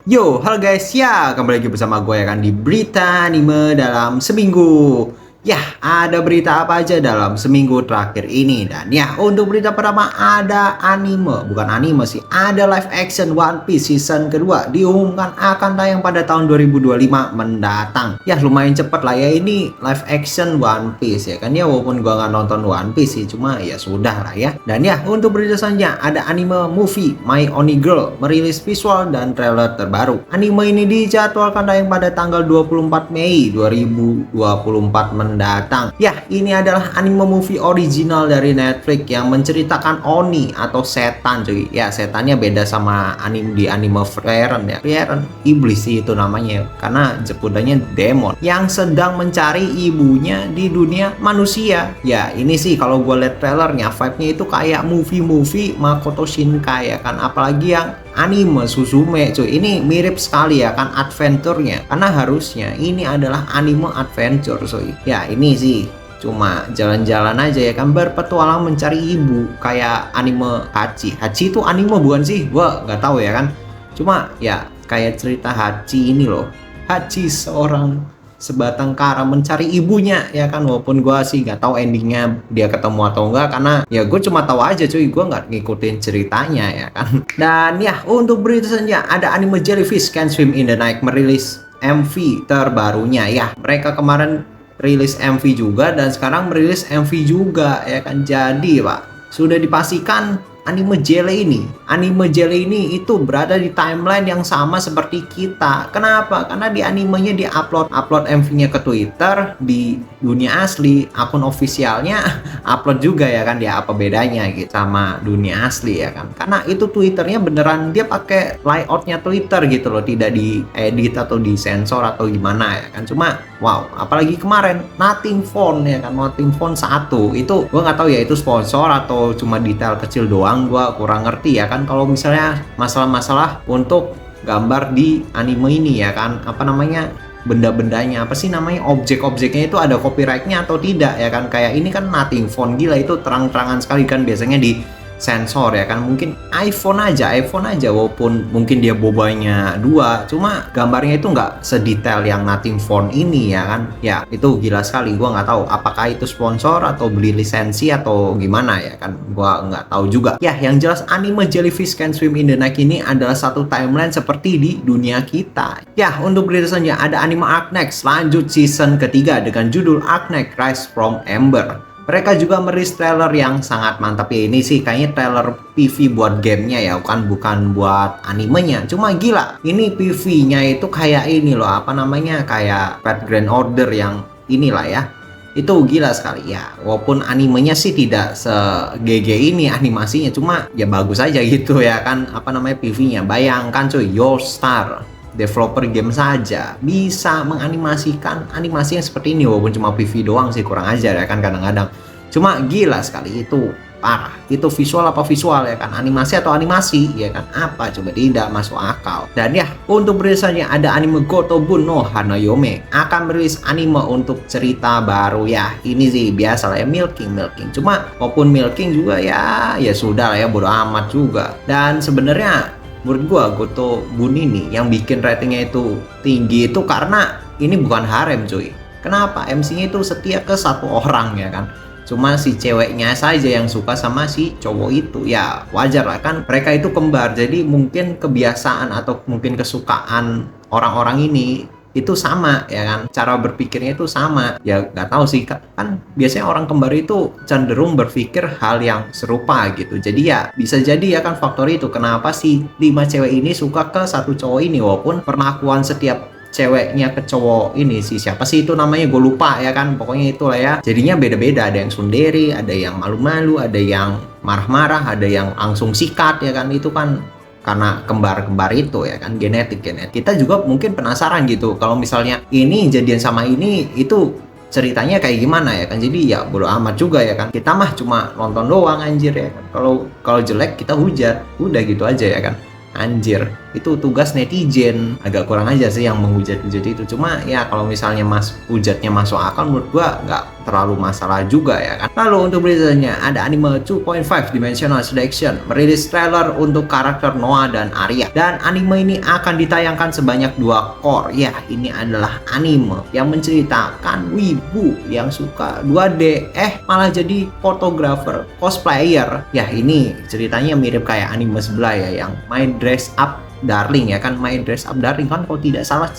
Yo, halo guys, ya kembali lagi bersama gue ya kan di berita anime dalam seminggu. Ya, ada berita apa aja dalam seminggu terakhir ini. Dan ya, untuk berita pertama ada anime, bukan anime sih, ada live action One Piece season kedua diumumkan akan tayang pada tahun 2025 mendatang. Ya, lumayan cepet lah ya ini live action One Piece ya kan ya, walaupun gue nggak nonton One Piece sih, cuma ya sudah lah ya. Dan ya, untuk berita selanjutnya ada anime movie My Only Girl merilis visual dan trailer terbaru. Anime ini dijadwalkan tayang pada tanggal 24 Mei 2024 mendatang. Ya, ini adalah anime movie original dari Netflix yang menceritakan Oni atau setan cuy. Ya, setannya beda sama anime Frieren ya. Frieren iblis sih itu namanya karena jeputannya demon yang sedang mencari ibunya di dunia manusia. Ya, ini sih kalau gue liat trailernya vibe-nya itu kayak movie Makoto Shinkai ya kan, apalagi yang anime Suzume cuy, ini mirip sekali ya kan adventure-nya, karena harusnya ini adalah anime adventure cuy. Ya ini sih cuma jalan-jalan aja ya kan, berpetualang mencari ibu kayak anime Hachi. Hachi itu anime bukan sih? Gua nggak tahu ya kan, cuma ya kayak cerita Hachi ini loh. Hachi seorang sebatang kara mencari ibunya ya kan, walaupun gue sih nggak tahu endingnya dia ketemu atau enggak, karena ya gue cuma tahu aja cuy, gue nggak ngikutin ceritanya ya kan. Dan ya untuk berita selanjutnya ada anime Jellyfish Can Swim in the Night merilis MV terbarunya. Ya, mereka kemarin rilis MV juga dan sekarang merilis MV juga ya kan. Jadi pak, sudah dipastikan anime Jelly ini itu berada di timeline yang sama seperti kita. Kenapa? Karena di animenya di upload MV-nya ke Twitter, di dunia asli akun ofisialnya upload juga ya kan. Dia apa bedanya gitu sama dunia asli ya kan? Karena itu Twitternya beneran dia pakai layoutnya Twitter gitu loh, tidak diedit atau disensor atau gimana ya kan. Cuma wow, apalagi kemarin Nothing Phone ya kan, Nothing Phone 1 itu gue nggak tahu ya itu sponsor atau cuma detail kecil doang, gue kurang ngerti ya kan. Kalau misalnya masalah-masalah untuk gambar di anime ini ya kan, apa namanya, benda-bendanya apa sih namanya, objek-objeknya itu ada copyrightnya atau tidak ya kan. Kayak ini kan Nothing Phone, gila itu terang-terangan sekali kan, biasanya di sensor ya kan. Mungkin iPhone aja walaupun mungkin dia bobanya 2, cuma gambarnya itu nggak sedetail yang Nothing Phone ini ya kan. Ya itu gila sekali, gua nggak tahu apakah itu sponsor atau beli lisensi atau gimana ya kan, gua nggak tahu juga. Ya yang jelas anime Jellyfish Can Swim in the Night ini adalah satu timeline seperti di dunia kita. Ya untuk berita selanjutnya ada anime Arknecht lanjut season ketiga dengan judul Arknecht Rise from Ember. Mereka juga merilis trailer yang sangat mantap ya. Ini sih kayaknya trailer PV buat gamenya ya, bukan buat animenya. Cuma gila, ini PV-nya itu kayak ini loh, apa namanya, kayak Fate Grand Order yang inilah ya. Itu gila sekali ya. Walaupun animenya sih tidak se-GG ini animasinya, cuma ya bagus aja gitu ya kan, apa namanya, PV-nya. Bayangkan cuy, Your Star developer game saja bisa menganimasikan animasi yang seperti ini, walaupun cuma PV doang sih, kurang ajar ya kan kadang-kadang. Cuma gila sekali, itu parah. Itu visual apa visual ya kan, animasi atau animasi ya kan, apa coba, tidak masuk akal. Dan ya untuk beritanya ada anime Gotobun no Hanayome akan merilis anime untuk cerita baru. Ya ini sih biasa lah ya, milking. Cuma walaupun milking juga ya sudah lah ya, bodo amat juga. Dan sebenarnya menurut gua Gotobun ini yang bikin ratingnya itu tinggi itu karena ini bukan harem cuy. Kenapa? MC-nya itu setia ke satu orang ya kan. Cuma si ceweknya saja yang suka sama si cowok itu. Ya wajar lah kan, mereka itu kembar, jadi mungkin kebiasaan atau mungkin kesukaan orang-orang ini itu sama ya kan, cara berpikirnya itu sama ya, nggak tahu sih kan biasanya orang kembar itu cenderung berpikir hal yang serupa gitu. Jadi ya bisa jadi ya kan faktor itu kenapa si 5 cewek ini suka ke satu cowok ini, walaupun perlakuan setiap ceweknya ke cowok ini, si siapa sih itu namanya, gue lupa ya kan, pokoknya itulah ya, jadinya beda-beda. Ada yang sunderi, ada yang malu-malu, ada yang marah-marah, ada yang langsung sikat ya kan. Itu kan karena kembar-kembar itu ya kan, genetik. Kita juga mungkin penasaran gitu kalau misalnya ini jadian sama ini, itu ceritanya kayak gimana ya kan. Jadi ya bodo amat juga ya kan, kita mah cuma nonton doang anjir ya kan. Kalau jelek kita hujat, udah gitu aja ya kan. Anjir, itu tugas netizen. Agak kurang aja sih yang menghujat-hujat itu. Cuma ya kalau misalnya hujatnya masuk akal, menurut gua nggak terlalu masalah juga ya kan. Lalu untuk beritanya ada anime 2.5 Dimensional Selection merilis trailer untuk karakter Noah dan Arya, dan anime ini akan ditayangkan sebanyak 2 core. Ya, ini adalah anime yang menceritakan wibu yang suka 2D malah jadi fotografer cosplayer. Ya, ini ceritanya mirip kayak anime sebelah ya, yang My Dress Up Darling ya kan. My Dress Up Darling kan kalau tidak salah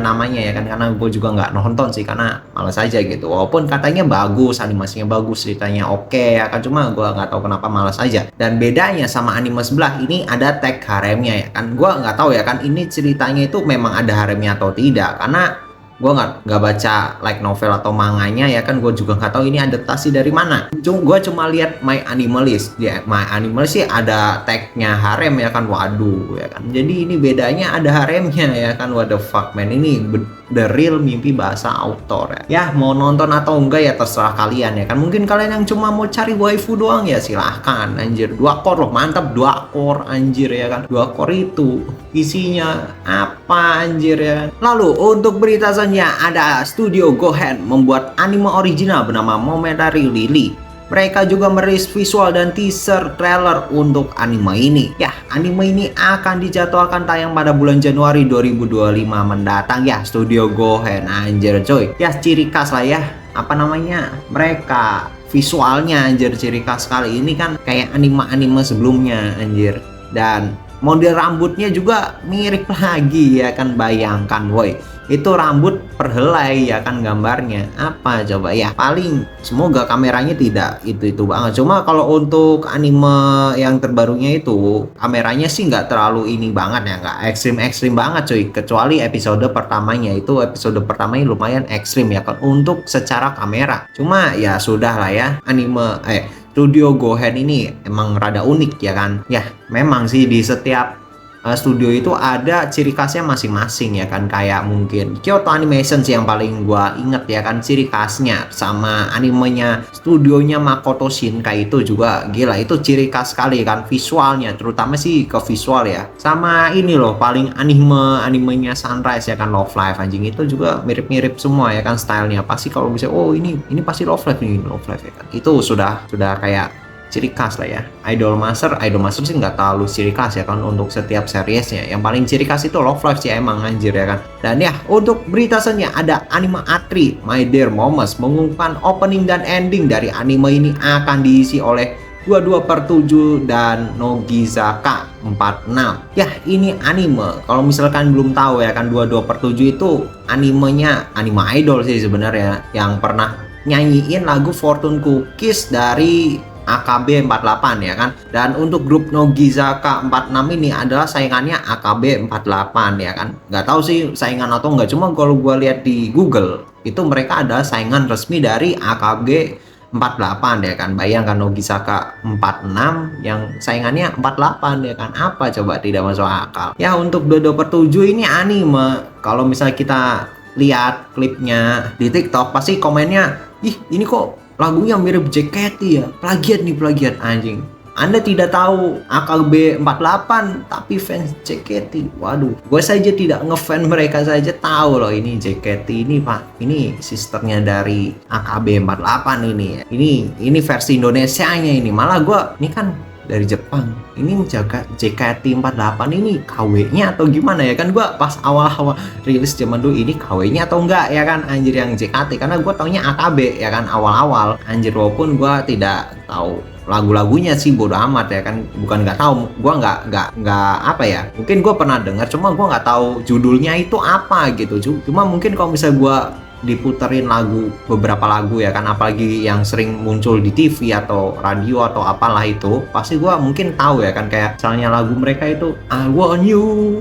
namanya ya kan, karena gue juga nggak nonton sih karena malas aja gitu, walaupun katanya bagus, animasinya bagus, ceritanya oke ya kan, cuma gue nggak tahu kenapa malas aja. Dan bedanya sama anime sebelah, ini ada tag haremnya ya kan. Gue nggak tahu ya kan ini ceritanya itu memang ada haremnya atau tidak, karena gue nggak baca like novel atau manganya ya kan. Gue juga nggak tahu ini adaptasi dari mana. Gue cuma lihat My Animalist. Ya, My Animalist sih ada tagnya harem ya kan. Waduh ya kan. Jadi ini bedanya ada haremnya ya kan. What the fuck man, ini the real mimpi bahasa autor ya. Ya mau nonton atau enggak ya terserah kalian ya kan. Mungkin kalian yang cuma mau cari waifu doang ya silahkan anjir. 2 core loh, mantap 2 core anjir ya kan. 2 core itu isinya apa anjir ya. Lalu untuk berita ada studio Gohen membuat anime original bernama Momentary Lily. Mereka juga merilis visual dan teaser trailer untuk anime ini. Ya, anime ini akan dijadwalkan tayang pada bulan Januari 2025 mendatang ya. Studio Gohen anjir coy. Ya ciri khas lah ya. Apa namanya? Mereka visualnya anjir ciri khas sekali. Ini kan kayak anime-anime sebelumnya anjir. Dan model rambutnya juga mirip lagi ya kan, bayangkan woi. Itu rambut perhelai ya kan, gambarnya apa coba ya. Paling semoga kameranya tidak itu banget. Cuma kalau untuk anime yang terbarunya itu kameranya sih nggak terlalu ini banget ya, nggak ekstrim banget cuy, kecuali episode pertamanya. Itu episode pertamanya lumayan ekstrim ya kan untuk secara kamera. Cuma ya sudah lah ya, anime Studio Gohen ini emang rada unik ya kan. Ya memang sih di setiap studio itu ada ciri khasnya masing-masing ya kan. Kayak mungkin Kyoto Animation sih yang paling gua inget ya kan ciri khasnya, sama animenya studionya Makoto Shinkai itu juga gila, itu ciri khas sekali kan visualnya, terutama sih ke visual ya. Sama ini loh paling animenya Sunrise ya kan, Love Live anjing, itu juga mirip-mirip semua ya kan stylenya. Pasti kalau bisa oh ini pasti Love Live nih, Love Live ya kan. Itu sudah kayak ciri khas lah ya. Idol Master sih nggak terlalu ciri khas ya kan untuk setiap seriesnya. Yang paling ciri khas itu Love Live sih emang anjir ya kan. Dan ya untuk berita selanjutnya ada anime Atri My Dear Moms mengumumkan opening dan ending dari anime ini akan diisi oleh 22/7 dan Nogizaka 46. Ya ini anime, kalau misalkan belum tahu ya kan, 22/7 itu animenya anime idol sih sebenarnya, yang pernah nyanyiin lagu Fortune Cookies dari AKB 48 ya kan. Dan untuk grup Nogizaka 46 ini adalah saingannya AKB 48 ya kan. Nggak tahu sih saingan atau enggak, cuma kalau gua lihat di Google itu mereka adalah saingan resmi dari AKB 48 ya kan. Bayangkan Nogizaka 46 yang saingannya 48 ya kan. Apa coba, tidak masuk akal. Ya untuk 22/7 ini anime, kalau misalnya kita lihat klipnya di TikTok pasti komennya, ih ini kok lagunya mirip JKT ya, plagiat anjing. Anda tidak tahu AKB 48 tapi fans JKT. Waduh, gue saja tidak ngefans mereka saja tahu loh ini JKT ini pak, ini sisternya dari AKB 48 ini. Ini versi Indonesianya ini. Malah gue ini kan dari Jepang, ini menjaga JKT48 ini KW-nya atau gimana ya kan. Gue pas awal-awal rilis zaman dulu ini KW-nya atau enggak ya kan anjir yang JKT, karena gue taunya AKB ya kan awal-awal anjir, walaupun gue tidak tahu lagu-lagunya sih, bodo amat ya kan. Bukan nggak tahu, gue nggak apa ya, mungkin gue pernah dengar cuma gue nggak tahu judulnya itu apa gitu. Cuma mungkin kalau misalnya gue diputerin beberapa lagu ya kan, apalagi yang sering muncul di TV atau radio atau apalah, itu pasti gue mungkin tahu ya kan. Kayak misalnya lagu mereka itu I want you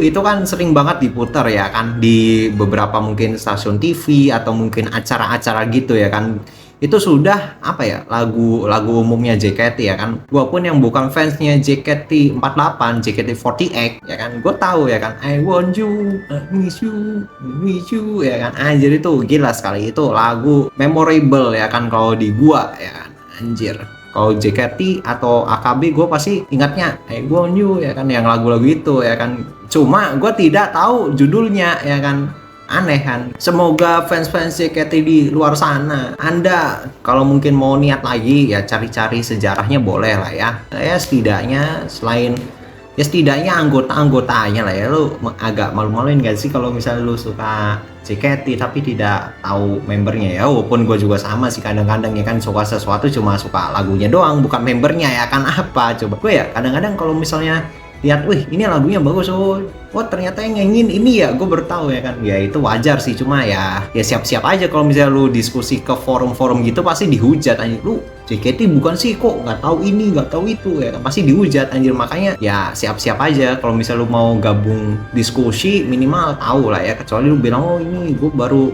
itu kan sering banget diputar ya kan di beberapa mungkin stasiun TV atau mungkin acara-acara gitu ya kan. Itu sudah apa ya, lagu umumnya JKT ya kan. Gua pun yang bukan fansnya JKT48, JKT48 ya kan, gue tahu ya kan I want you, I miss you ya kan. Anjir itu gila sekali, itu lagu memorable ya kan kalau di gua ya kan anjir. Kalau JKT atau AKB gue pasti ingatnya I want you ya kan, yang lagu-lagu itu ya kan. Cuma gue tidak tahu judulnya ya kan. aneh kan. Semoga fans-fans JKT di luar sana, Anda kalau mungkin mau niat lagi ya cari-cari sejarahnya boleh lah ya. Ya setidaknya setidaknya anggota-anggotanya lah ya, lu agak malu-maluin gak sih kalau misalnya lu suka JKT tapi tidak tahu membernya ya. Walaupun gue juga sama sih kadang-kadang ya kan, suka sesuatu cuma suka lagunya doang bukan membernya ya kan. Apa coba gue ya kadang-kadang kalau misalnya lihat, wih ini lagunya bagus, oh ternyata yang nyanyiin ini ya, gue baru tahu ya kan. Ya itu wajar sih, cuma ya siap-siap aja kalau misalnya lu diskusi ke forum-forum gitu pasti dihujat anjir, lu JKT bukan sih, kok nggak tahu ini nggak tahu itu ya kan, pasti dihujat anjir. Makanya ya siap-siap aja kalau misalnya lu mau gabung diskusi, minimal tahu lah ya. Kecuali lu bilang, oh ini gue baru,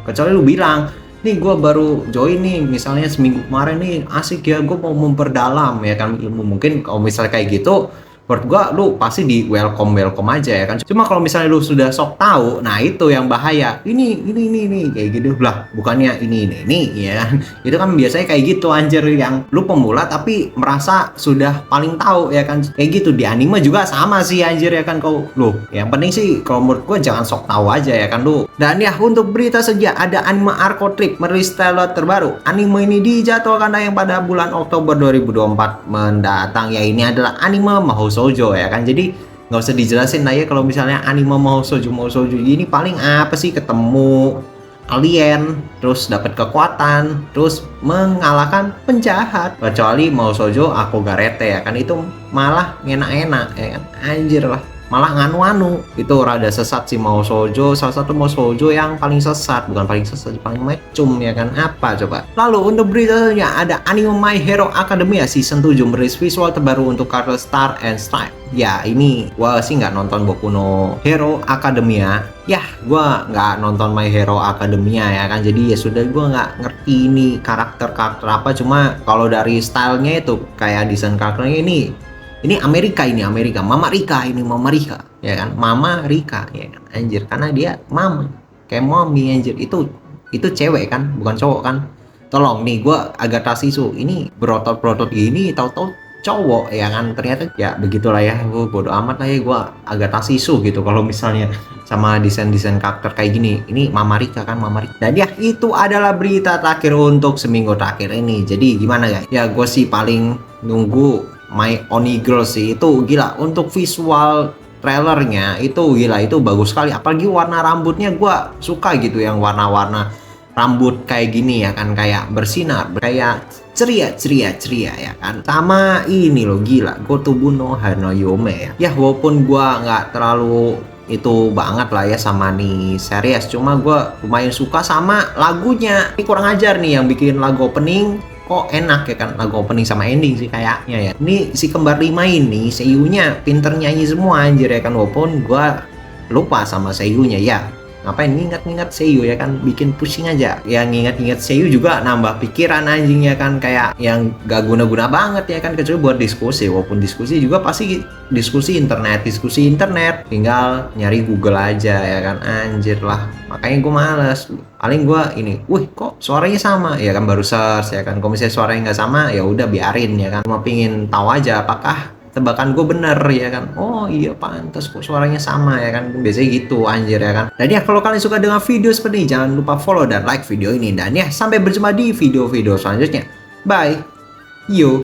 kecuali lu bilang nih gue baru join nih misalnya seminggu kemarin nih, asik ya gue mau memperdalam ya kan ilmu. Mungkin kalau misalnya kayak gitu menurut gua lu pasti di welcome aja ya kan. Cuma kalau misalnya lu sudah sok tahu, nah itu yang bahaya. Ini kayak gitu lah, bukannya ini ya kan. Itu kan biasanya kayak gitu anjir, yang lu pemula tapi merasa sudah paling tahu ya kan. Kayak gitu di anime juga sama sih anjir ya kan. Kau lu yang penting sih kalau menurut gua jangan sok tahu aja ya kan lu. Dan ya untuk berita saja, ada anime Arco Trip merilis trailer terbaru. Anime ini dijadwalkan tayang pada bulan Oktober 2024 mendatang ya. Ini adalah anime Mahou Shoujo ya kan. Jadi nggak usah dijelasin lah ya kalau misalnya anime Mahou Shoujo ini paling apa sih, ketemu alien terus dapat kekuatan terus mengalahkan penjahat. Kecuali Mahou Shoujo Akogarete ya kan, itu malah enak-enak ya kan anjir lah, malah nganu-anu. Itu rada sesat sih Mahou Shoujo, salah satu Mahou Shoujo yang paling sesat, bukan paling sesat, paling mecum ya kan. Apa coba. Lalu untuk beritanya ada anime My Hero Academia season 7 merilis visual terbaru untuk karakter Star and Stripe. Ya ini gua sih nggak nonton Boku no Hero Academia ya, gua nggak nonton My Hero Academia ya kan, jadi ya sudah gua nggak ngerti ini karakter apa. Cuma kalau dari stylenya itu kayak desain karakternya ini Amerika, Mama Rika ya kan, Mama Rika ya kan anjir, karena dia mama kayak mommy anjir. Itu cewek kan, bukan cowok kan. Tolong nih, gue agak tasisu ini berotot gini tahu-tahu cowok ya kan. Ternyata ya begitulah ya, gue bodo amat lah ya, gue agak tasisu gitu kalau misalnya sama desain karakter kayak gini. Ini Mama Rika kan, Mama Rika. Dan ya itu adalah berita terakhir untuk seminggu terakhir ini. Jadi gimana guys ya, gue sih paling nunggu My Oni Girl sih. Itu gila untuk visual trailernya, itu gila, itu bagus sekali. Apalagi warna rambutnya gue suka gitu, yang warna-warna rambut kayak gini ya kan, kayak bersinar, kayak ceria ya kan. Sama ini loh gila, Gotobu no Hanoyome ya. Ya walaupun gue nggak terlalu itu banget lah ya sama nih series, cuma gue lumayan suka sama lagunya. Ini kurang ajar nih yang bikin lagu opening, kok enak ya kan lagu opening sama ending sih kayaknya ya. Ini si kembar 5 ini seiyunya pinter nyanyi semua anjir ya kan, walaupun gua lupa sama seiyunya ya. Ngapain nginget seiyu ya kan, bikin pusing aja. Yang nginget seiyu juga nambah pikiran anjing ya kan, kayak yang gak guna-guna banget ya kan, kecuali buat diskusi. Walaupun diskusi juga pasti diskusi internet, tinggal nyari Google aja ya kan anjir lah. Makanya gue males, paling gue ini, wih kok suaranya sama ya kan, baru search ya kan. Kalau misalnya suaranya nggak sama ya udah biarin ya kan, cuma pingin tahu aja apakah tebakan gue bener ya kan. Oh iya pantas kok suaranya sama ya kan, biasanya gitu anjir ya kan. Dan ya kalau kalian suka dengan video seperti ini, jangan lupa follow dan like video ini. Dan ya sampai berjumpa di video-video selanjutnya, bye yo.